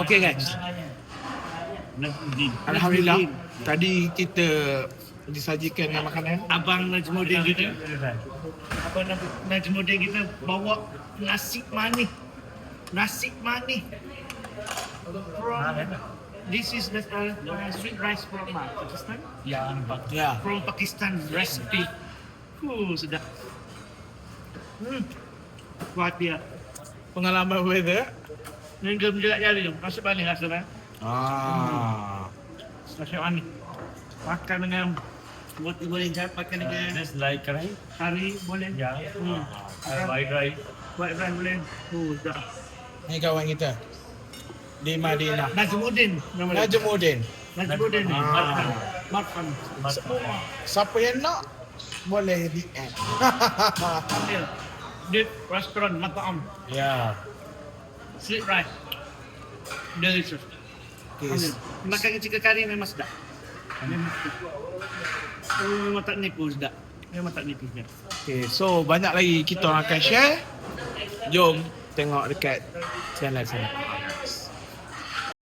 Okay guys, Najmuddin. Alhamdulillah. Tadi kita disajikan dengan makanan. Abang Najmuddin kita. Abang Najmuddin kita bawa nasi manis. Nasi manis. This is the sweet rice from Pakistan. Ya. From Pakistan recipe. Sedap. Kuat dia. Pengalaman weather. Nenggam juga jari tu. Masuk manis rasanya. Masuk manis. Makan dengan boleh makan dengan Just like rice. kari boleh. Yeah. White rice. White rice boleh. Sedap. Ni kawan kita di Madinah. Najmuddin. nama dia. Najmuddin. Najmuddin ni. Marfan. Siapa yang nak boleh di add. Dia. Dia restoran Mat'am. Ya. Sweet rice. Delicious. Okay. Makan chicken curry memang sedap. Memang tak nipu sedap. Memang tak nipu sedap. Okay, so banyak lagi kita orang akan share. Jom tengok dekat channel sana.